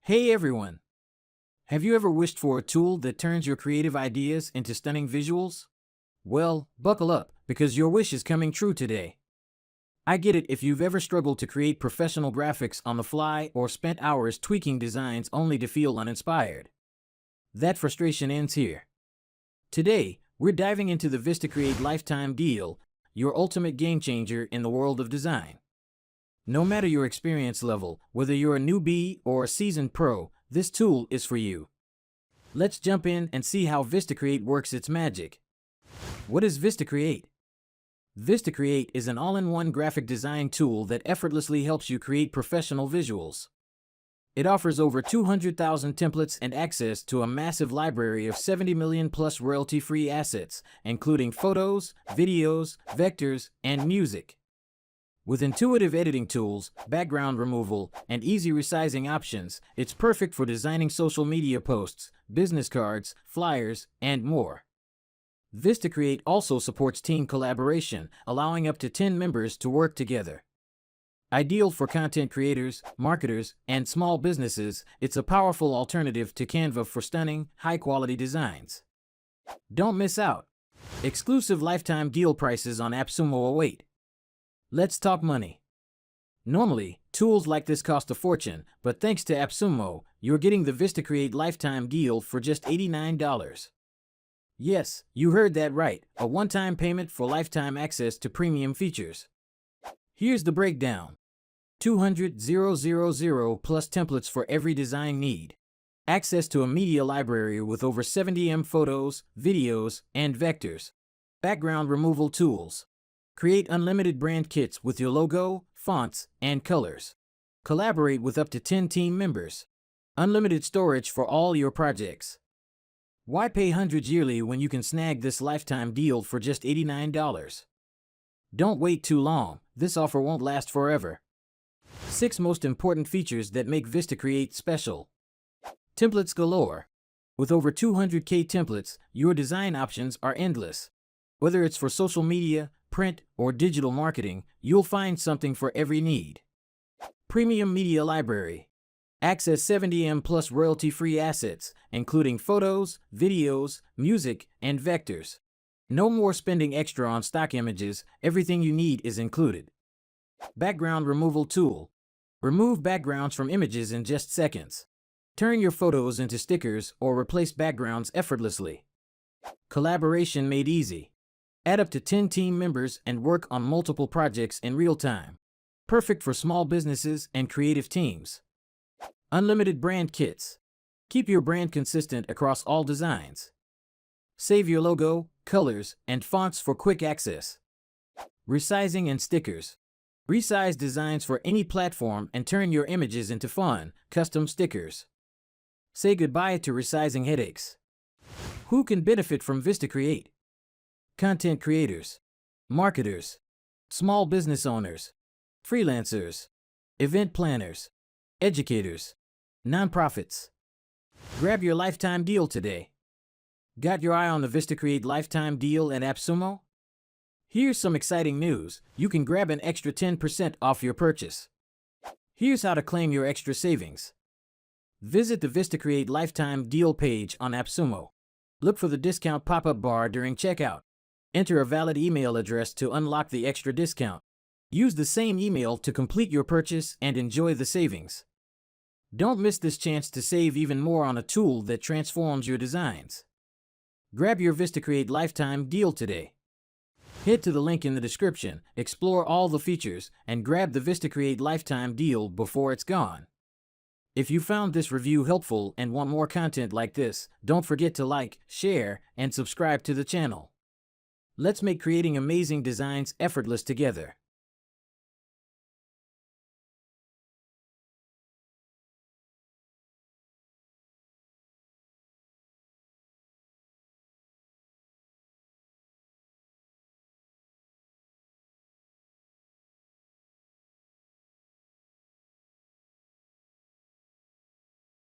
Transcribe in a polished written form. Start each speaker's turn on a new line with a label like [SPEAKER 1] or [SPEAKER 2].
[SPEAKER 1] Hey everyone! Have you ever wished for a tool that turns your creative ideas into stunning visuals? Well, buckle up, because your wish is coming true today. I get it if you've ever struggled to create professional graphics on the fly or spent hours tweaking designs only to feel uninspired. That frustration ends here. Today, we're diving into the VistaCreate Lifetime Deal, your ultimate game changer in the world of design. No matter your experience level, whether you're a newbie or a seasoned pro, this tool is for you. Let's jump in and see how VistaCreate works its magic. What is VistaCreate? VistaCreate is an all-in-one graphic design tool that effortlessly helps you create professional visuals. It offers over 200,000 templates and access to a massive library of 70 million plus royalty-free assets, including photos, videos, vectors, and music. With intuitive editing tools, background removal, and easy resizing options, it's perfect for designing social media posts, business cards, flyers, and more. VistaCreate also supports team collaboration, allowing up to 10 members to work together. Ideal for content creators, marketers, and small businesses, it's a powerful alternative to Canva for stunning, high-quality designs. Don't miss out! Exclusive lifetime deal prices on AppSumo await. Let's talk money. Normally, tools like this cost a fortune, but thanks to AppSumo, you're getting the VistaCreate Lifetime Deal for just $89. Yes, you heard that right, a one-time payment for lifetime access to premium features. Here's the breakdown. 200,000 plus templates for every design need. Access to a media library with over 70 photos, videos, and vectors. Background removal tools. Create unlimited brand kits with your logo, fonts, and colors. Collaborate with up to 10 team members. Unlimited storage for all your projects. Why pay hundreds yearly when you can snag this lifetime deal for just $89? Don't wait too long, this offer won't last forever. 6 most important features that make VistaCreate special. Templates galore. With over 200,000 templates, your design options are endless. Whether it's for social media, print, or digital marketing, you'll find something for every need. Premium Media Library. Access 70 plus royalty-free assets, including photos, videos, music, and vectors. No more spending extra on stock images, everything you need is included. Background Removal Tool. Remove backgrounds from images in just seconds. Turn your photos into stickers or replace backgrounds effortlessly. Collaboration made easy. Add up to 10 team members and work on multiple projects in real time. Perfect for small businesses and creative teams. Unlimited brand kits. Keep your brand consistent across all designs. Save your logo, colors, and fonts for quick access. Resizing and stickers. Resize designs for any platform and turn your images into fun, custom stickers. Say goodbye to resizing headaches. Who can benefit from VistaCreate? Content creators, marketers, small business owners, freelancers, event planners, educators, nonprofits. Grab your lifetime deal today. Got your eye on the VistaCreate Lifetime Deal at AppSumo? Here's some exciting news. You can grab an extra 10% off your purchase. Here's how to claim your extra savings. Visit the VistaCreate Lifetime Deal page on AppSumo. Look for the discount pop-up bar during checkout. Enter a valid email address to unlock the extra discount. Use the same email to complete your purchase and enjoy the savings. Don't miss this chance to save even more on a tool that transforms your designs. Grab your VistaCreate Lifetime Deal today. Head to the link in the description, explore all the features, and grab the VistaCreate Lifetime Deal before it's gone. If you found this review helpful and want more content like this, don't forget to like, share, and subscribe to the channel. Let's make creating amazing designs effortless together.